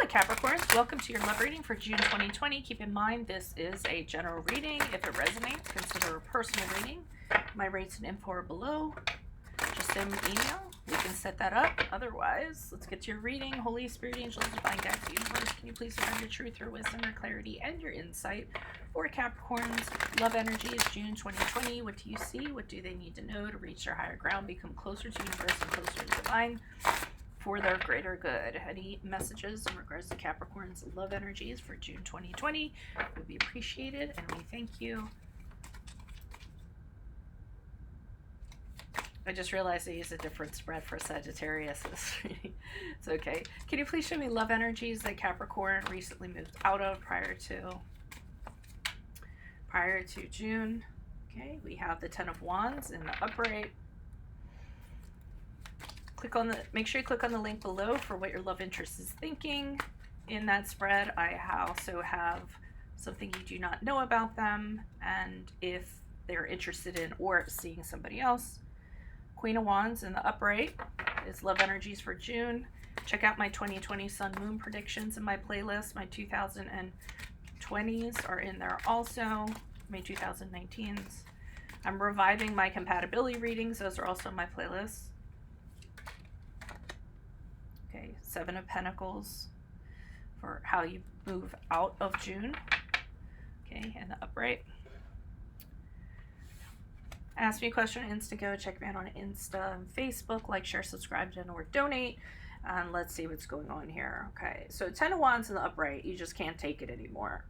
Capricorns, welcome to your love reading for June 2020. Keep in mind this is a general reading. If it resonates, consider a personal reading. My rates and info are below. Just send me an email. We can set that up. Otherwise, let's get to your reading. Holy Spirit, angels, divine guides, universe, can you please provide your truth, your wisdom, your clarity, and your insight for Capricorns? Love energies, June 2020. What do you see? What do they need to know to reach their higher ground, become closer to universe and closer to divine for their greater good? Any messages in regards to Capricorn's love energies for June 2020 would be appreciated, and we thank you. I just realized I used a different spread for Sagittarius. It's okay. Can you please show me love energies that Capricorn recently moved out of prior to June? Okay, we have the Ten of Wands in the upright. Make sure you click on the link below for what your love interest is thinking. In that spread, I also have something you do not know about them, and if they're interested in or seeing somebody else. Queen of Wands in the upright is love energies for June. Check out my 2020 Sun Moon predictions in my playlist. My 2020s are in there also. My 2019s. I'm reviving my compatibility readings. Those are also in my playlist. Okay, Seven of Pentacles for how you move out of June. Okay, and the upright. Ask me a question on Instago. Check me out on Insta and Facebook. Like, share, subscribe, or donate. And let's see what's going on here. Okay, so Ten of Wands in the upright. You just can't take it anymore.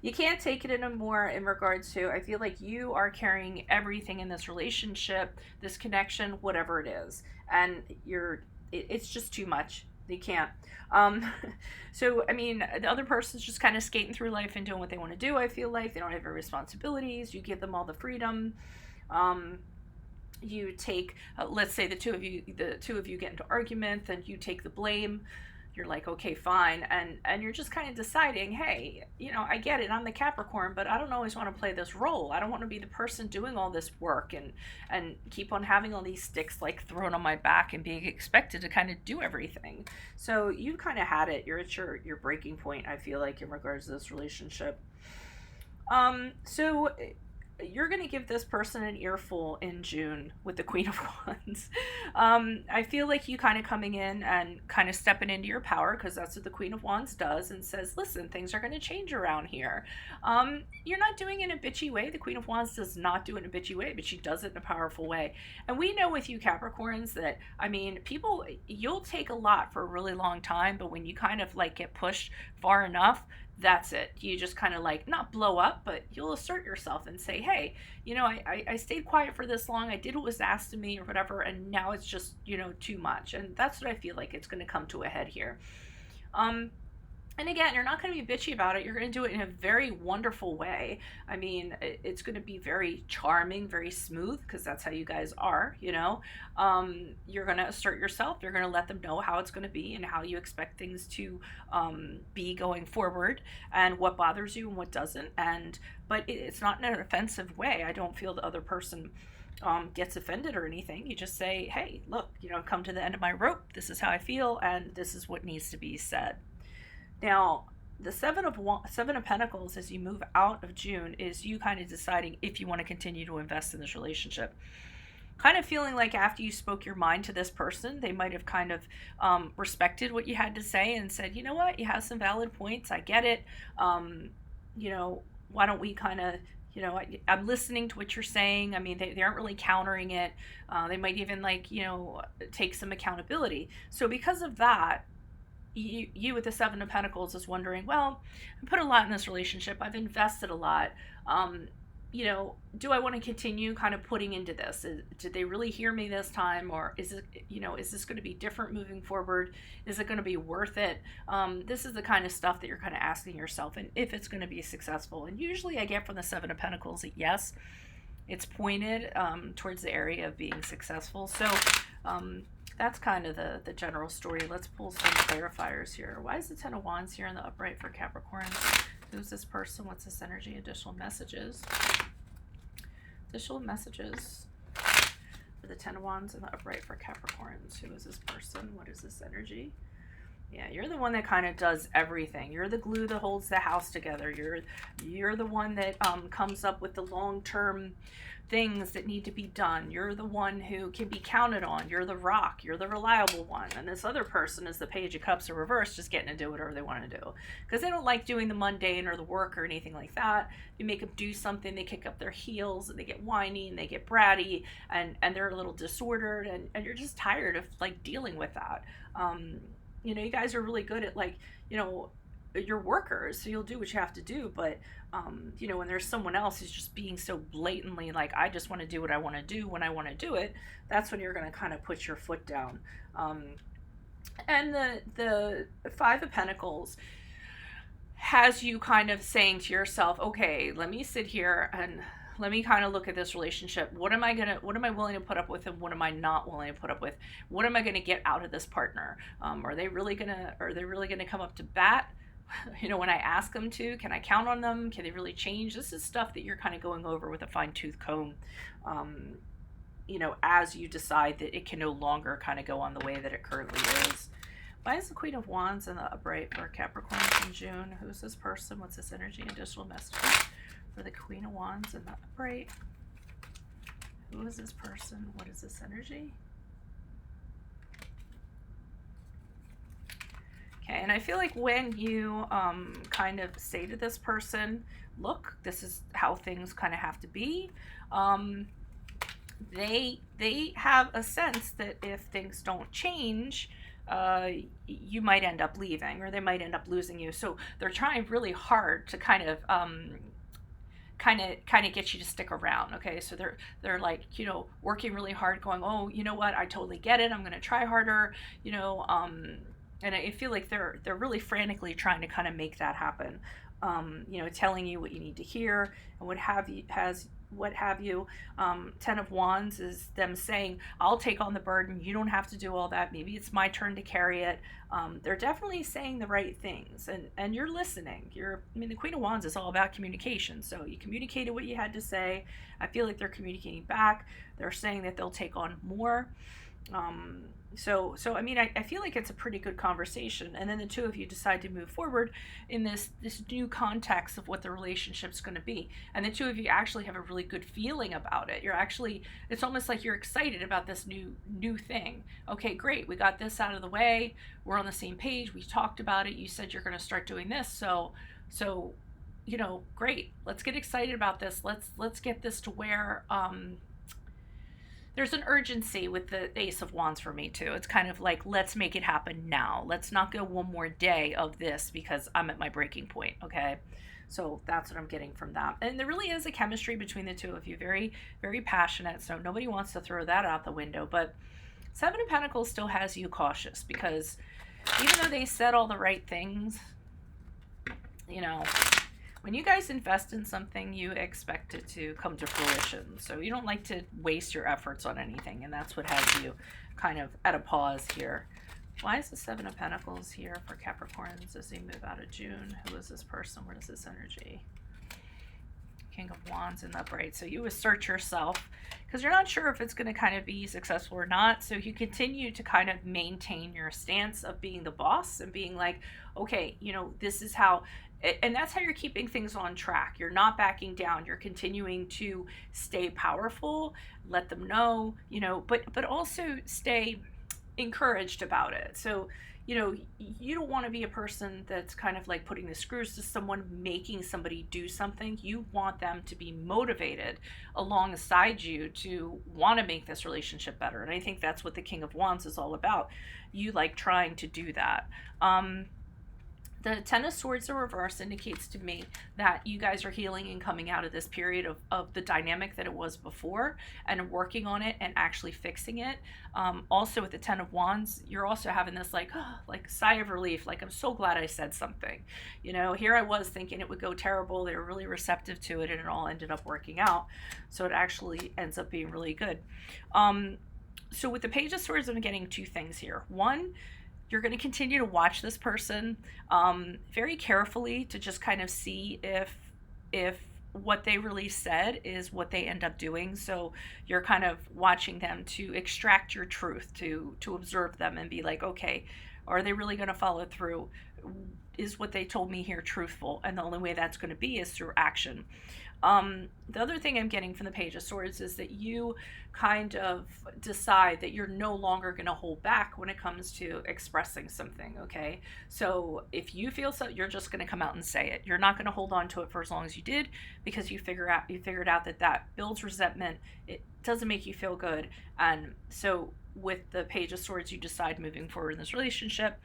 You can't take it anymore in regards to, I feel like you are carrying everything in this relationship, this connection, whatever it is. And it's just too much. They can't. So, I mean, the other person's just kind of skating through life and doing what they want to do. I feel like they don't have any responsibilities. You give them all the freedom. You take, let's say the two of you get into argument, then you take the blame. You're like, okay, fine. And you're just kind of deciding, hey, I get it. I'm the Capricorn, but I don't always want to play this role. I don't want to be the person doing all this work and keep on having all these sticks like thrown on my back and being expected to kind of do everything. So you kind of had it. You're at your breaking point, I feel like, in regards to this relationship. So you're going to give this person an earful in June with the Queen of Wands. I feel like you kind of coming in and kind of stepping into your power, because that's what the Queen of Wands does, and says, listen, things are going to change around here. You're not doing it in a bitchy way. The Queen of Wands does not do it in a bitchy way, but she does it in a powerful way. And we know with you Capricorns that, I mean, you'll take a lot for a really long time, but when you kind of like get pushed far enough, that's it. You just kind of like not blow up, but you'll assert yourself and say, hey, I stayed quiet for this long. I did what was asked of me or whatever. And now it's just, too much. And that's what I feel like it's going to come to a head here. And again, you're not going to be bitchy about it. You're going to do it in a very wonderful way. I mean, it's going to be very charming, very smooth, because that's how you guys are, You're going to assert yourself. You're going to let them know how it's going to be and how you expect things to be going forward, and what bothers you and what doesn't. But it's not in an offensive way. I don't feel the other person gets offended or anything. You just say, hey, look, come to the end of my rope. This is how I feel, and this is what needs to be said. Now, the Seven of Pentacles, as you move out of June, is you kind of deciding if you want to continue to invest in this relationship. Kind of feeling like after you spoke your mind to this person, they might have kind of respected what you had to say and said, you know what, you have some valid points. I get it. Why don't we kind of, I'm listening to what you're saying. I mean, they aren't really countering it. They might even take some accountability. So because of that, you with the Seven of Pentacles is wondering, well, I put a lot in this relationship. I've invested a lot. Do I want to continue kind of putting into this? Did they really hear me this time? Or is it, is this going to be different moving forward? Is it going to be worth it? This is the kind of stuff that you're kind of asking yourself, and if it's going to be successful. And usually I get from the Seven of Pentacles that yes, it's pointed towards the area of being successful. So, that's kind of the general story. Let's pull some clarifiers here. Why is the Ten of Wands here in the upright for Capricorn? Who's this person? What's this energy? Additional messages. Additional messages for the Ten of Wands in the upright for Capricorns. Who is this person? What is this energy? Yeah, you're the one that kind of does everything. You're the glue that holds the house together. You're the one that comes up with the long-term things that need to be done. You're the one who can be counted on. You're the rock. You're the reliable one. And this other person is the Page of Cups in reverse, just getting to do whatever they want to do. Because they don't like doing the mundane or the work or anything like that. You make them do something, they kick up their heels, and they get whiny, and they get bratty, and they're a little disordered, and you're just tired of like dealing with that. You know, you guys are really good at like, you know, you're workers, so you'll do what you have to do, but you know, when there's someone else who's just being so blatantly like, I just want to do what I want to do when I want to do it, that's when you're going to kind of put your foot down. And the Five of Pentacles has you kind of saying to yourself, okay, let me sit here and let me kind of look at this relationship. What am I willing to put up with, and what am I not willing to put up with? What am I going to get out of this partner? Are they really gonna come up to bat? You know, when I ask them to, can I count on them? Can they really change? This is stuff that you're kind of going over with a fine-tooth comb, you know, as you decide that it can no longer kind of go on the way that it currently is. Why is the Queen of Wands in the upright for Capricorn in June? Who's this person? What's this energy? Additional message for the Queen of Wands in the upright. Who is this person? What is this energy? Okay, and I feel like when you kind of say to this person, look, this is how things kind of have to be, they have a sense that if things don't change, you might end up leaving, or they might end up losing you. So they're trying really hard to kind of get you to stick around. Okay, so they're like, you know, working really hard, going, oh, you know what, I totally get it, I'm going to try harder, you know, and I feel like they're really frantically trying to kind of make that happen. You know, telling you what you need to hear and what have you. Ten of Wands is them saying, I'll take on the burden, you don't have to do all that, maybe it's my turn to carry it. They're definitely saying the right things, and you're listening. The Queen of Wands is all about communication, so you communicated what you had to say. I feel like they're communicating back. They're saying that they'll take on more. So I mean, I feel like it's a pretty good conversation, and then the two of you decide to move forward in this new context of what the relationship's going to be, and the two of you actually have a really good feeling about it. It's almost like you're excited about this new thing. Okay, great, we got this out of the way, we're on the same page, we talked about it, you said you're going to start doing this, so you know, great, let's get excited about this, let's get this to where there's an urgency with the Ace of Wands for me too. It's kind of like, let's make it happen now. Let's not go one more day of this because I'm at my breaking point, okay? So that's what I'm getting from that. And there really is a chemistry between the two of you, very, very passionate, so nobody wants to throw that out the window. But Seven of Pentacles still has you cautious, because even though they said all the right things, you know, when you guys invest in something, you expect it to come to fruition. So you don't like to waste your efforts on anything, and that's what has you kind of at a pause here. Why is the Seven of Pentacles here for Capricorns as they move out of June? Who is this person? What is this energy? King of Wands in the upright. So you assert yourself because you're not sure if it's going to kind of be successful or not. So you continue to kind of maintain your stance of being the boss and being like, okay, you know, this is how... And that's how you're keeping things on track. You're not backing down. You're continuing to stay powerful, let them know, you know, but also stay encouraged about it. So, you know, you don't want to be a person that's kind of like putting the screws to someone, making somebody do something. You want them to be motivated alongside you to want to make this relationship better. And I think that's what the King of Wands is all about. You like trying to do that. The Ten of Swords in reverse indicates to me that you guys are healing and coming out of this period of the dynamic that it was before and working on it and actually fixing it. Also with the Ten of Wands, you're also having this like sigh of relief, like I'm so glad I said something. You know, here I was thinking it would go terrible. They were really receptive to it and it all ended up working out. So it actually ends up being really good. So with the Page of Swords, I'm getting two things here. One, you're going to continue to watch this person very carefully to just kind of see if what they really said is what they end up doing. So you're kind of watching them to extract your truth, to observe them and be like, okay, are they really going to follow through? Is what they told me here truthful? And the only way that's going to be is through action. The other thing I'm getting from the Page of Swords is that you kind of decide that you're no longer going to hold back when it comes to expressing something, okay? So if you feel so, you're just going to come out and say it. You're not going to hold on to it for as long as you did, because you figured out that that builds resentment. It doesn't make you feel good. And so with the Page of Swords, you decide moving forward in this relationship,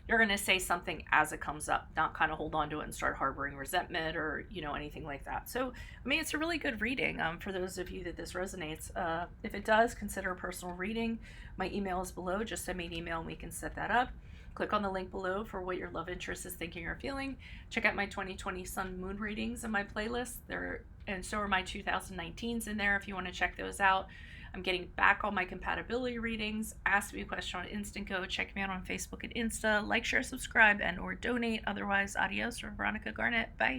you're going to say something as it comes up, not kind of hold on to it and start harboring resentment or, anything like that. So, I mean, it's a really good reading for those of you that this resonates. If it does, consider a personal reading. My email is below. Just send me an email and we can set that up. Click on the link below for what your love interest is thinking or feeling. Check out my 2020 Sun Moon readings in my playlist. And so are my 2019s in there if you want to check those out. I'm getting back all my compatibility readings. Ask me a question on Instant Go. Check me out on Facebook and Insta. Like, share, subscribe, and or donate. Otherwise, adios from Veronica Garnett. Bye.